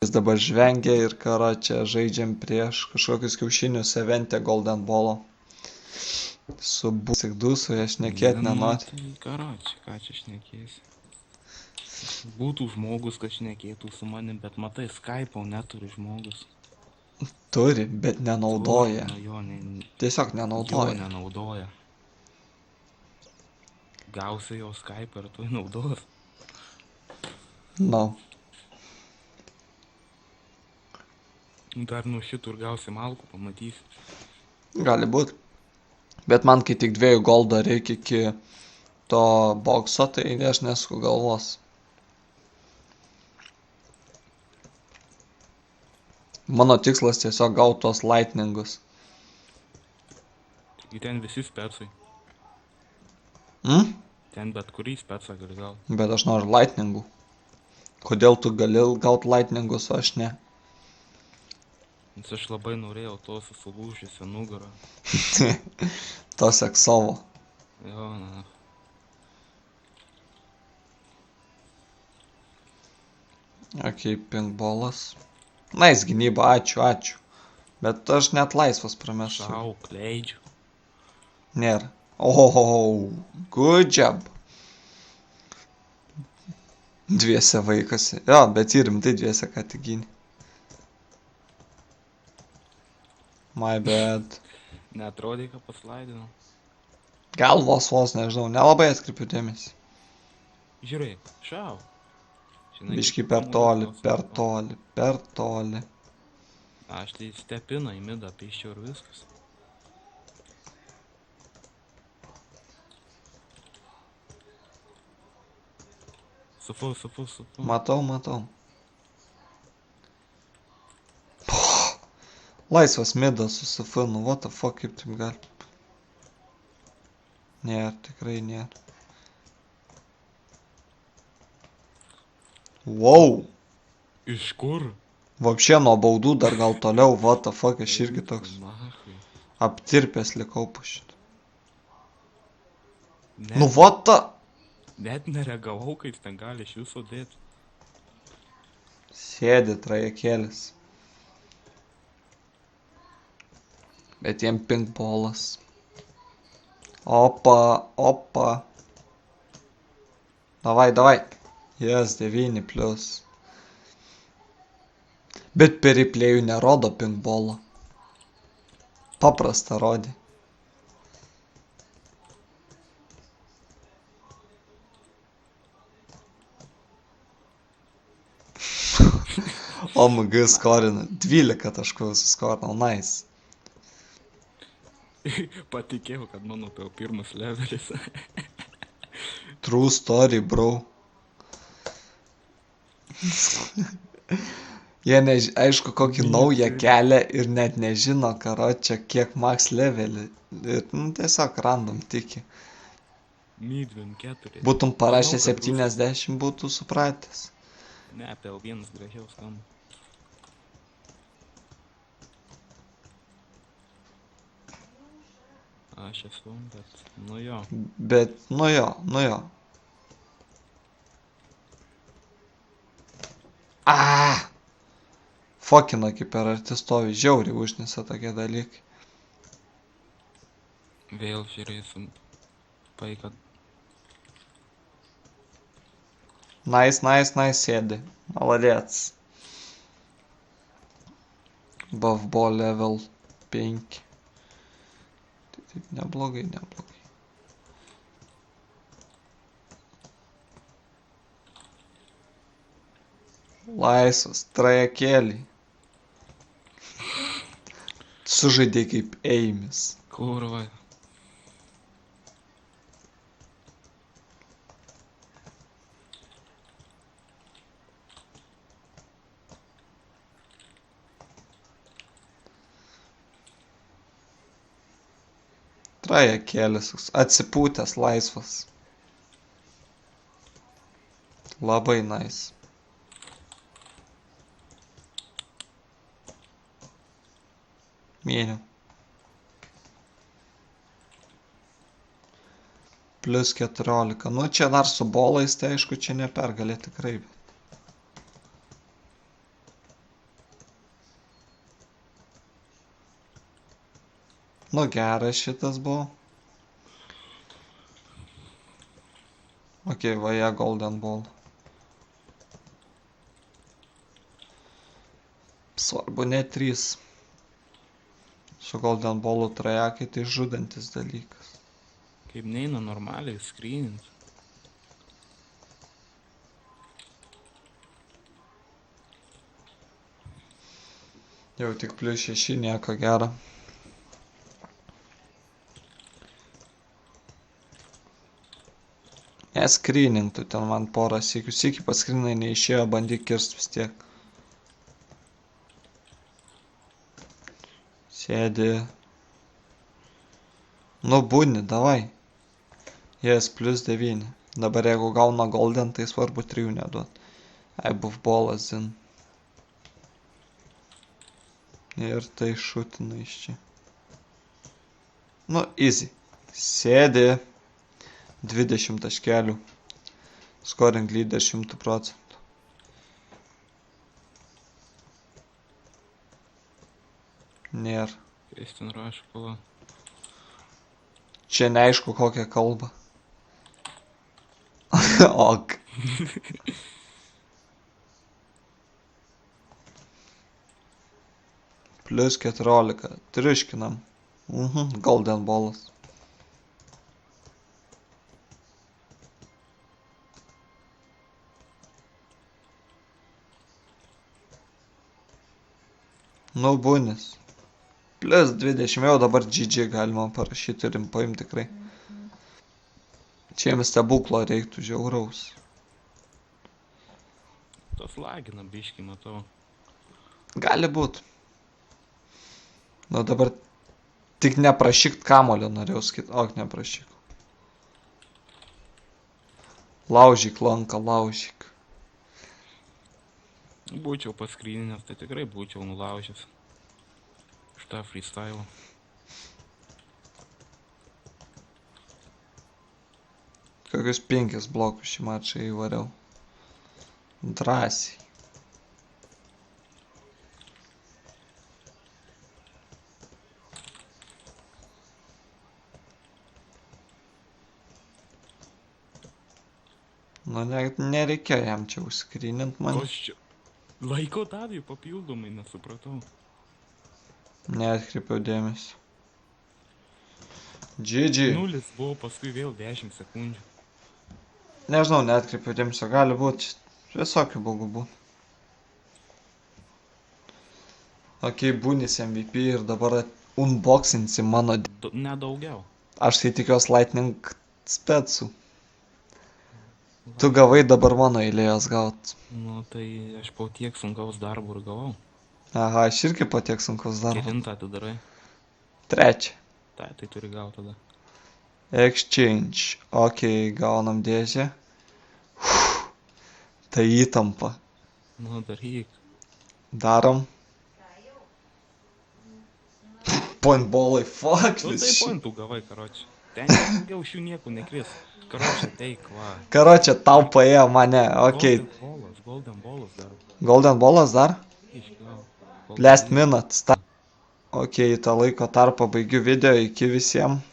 Jis dabar žvengia ir čia žaidžiam prieš kažkokius kiaušinius evente Golden Ball'o. Su tik du, su jie šnekėt nenori. Tai ką čia šnekėsi? Būtų žmogus, kad šnekėtų su manim, bet matai, Skype'o neturi žmogus. Turi, bet nenaudoja. Tiesiog nenaudoja. Jo nenaudoja. Gausi jo Skype ir tu naudos. No. Dar nuo šitų ir gausi malkų, pamatysi. Gali būt. Bet man kai tik 2 goldo reikia iki to bokso, tai aš nesuku galvos. Mano tikslas tiesiog gauti tos lightningus. Taigi ten visi specai. Ten bet kurį specą gali gauti. Bet aš noriu lightningų. Kodėl tu gali gauti lightningus, o aš ne? Nes aš labai norėjau to susulūžusią nugarą. To seksovo. Jo, na. Ok, pinkbolas. Nais gynyba, ačiū. Bet aš net laisvas pramešu. Šauk, leidžiu. Nėra. Oh, good job. Dviese vaikasi. Jo, bet ir rimtai dviese ką tik gynė. My bad. Neatrodė, kad paslaidinau. Gal vos, nežinau, nelabai atkreipiu dėmesį. Žiūrėk, šau. Biški per toli. Aš tai stepiną į midą piščiau ir viskas. Sufu. Matau. Laisvas midas su SFN, nu what the fuck, kaip taip gali. Nėra, tikrai nėra. Wow. Iš kur? Vapšė nuo baudų dar gal toliau, what the fuck, aš irgi toks aptirpęs likau po šitą. Nu what the... Net nereagavau, kaip ten gali iš viso dėti. Sėdi trajekėlis. Bet jiem pinkbolas. Opa. Davai. Yes, 9+. Bet per replėjų nerodo pinkbolą. Paprasta rodė. OMG skorina. 12 taškų suskorinau, nice. Patikėjau, kad mano tau pirmas levelis. True story, bro. Jie aišku kokį naują kelią ir net nežino, čia kiek max levelį. Ir tiesiog random tiki. Midvin 4. Būtum parašę 70, būtų supratęs. Ne, apie L1 gražiau skamba. Aš esu, bet nu jo. Bet nu jo. Fokina, kaip per arti stovi, žiauriai užnisa tokie dalykai. Vėl žiūrėsim. Paika. Nice, sėdi. Maladėts. Buffball level 5. Taip, neblogai. Laisvas, trajekėlį. Sužaidė kaip Eimis. Kurva. Trajekėlis, atsipūtęs, laisvas. Labai nice. Mėniau. Plius 14. Nu, čia dar su bolais, tai aišku, čia nepergalė tikrai. Nu geras šitas buvo. Ok, va jie golden ball. Svarbu ne 3. Su golden ballu trajekai tai žudantis dalykas. Kaip neina normaliai skrynint. Jau tik plius 6 nieko gero. Neskrynintų ten man porą sykių. Sykį paskrinai neišėjo, bandyk kirst vis tiek. Sėdi. Nu būni, davai. Jas plius 9. Dabar jeigu gauna golden, tai svarbu 3 neduot. Ai, buv bolas zin. Ir tai šutina iš čia. Nu, easy. Sėdi. 20 taškelių. Scoring leader 100%. Nėra. Jis ten rašo, pala. Čia neaišku kokią kalbą. Ok. Plius 14. Triuškinam. Golden ballas. Nu būnis. Plius 20, jau dabar GG galima parašyti, turim paimti tikrai. Čia jiems stebuklo reiktų žiauraus. Tas lagina biškį, matau. Gali būt. Nu dabar tik neprašykt kamulio norėjau sakyti, ok, neprašyk. Laužyk lanką, laužyk. Būčiau paskryninęs, tai tikrai būčiau nulaužęs. Šitą freestyle. Kokius 5 blokus šį mačą įvariau. Drąsiai. Nu, nereikėjo jam čia užskrynint man. Kas čia? Laiko davė papildomai, nesupratau. Neatkreipiau dėmesį. GG. Nulis buvo, paskui vėl 10 sekundžių. Nežinau, neatkreipiau dėmesio, gali būti. Visokių bugų būtų. Ok, būnis MVP ir dabar unboxinsi mano... Nedaugiau. Aš tai tikiuosi Lightning specų. Tu gavai, dabar mano eilėjos gaut. Nu, tai aš po tiek sunkaus darbo ir gavau. Aha, aš irgi po tiek sunkaus darbo. Kelintą atidarai. 3. Tai turi gauti tada. Exchange. Ok, gaunam dėžę. Tai įtampa. Nu, daryk. Darom. Pointballai, fuck Nu, tai vis. pointų gavai, karoči. Ten daugiau šių nieko nekvies. Karoči, teik, va. Karočią, tau paėjo mane, ok. Golden ballas dar. Golden ballas dar? Iškiau. Last minute. Ok, į tą laiko tarpą baigiu video, iki visiems.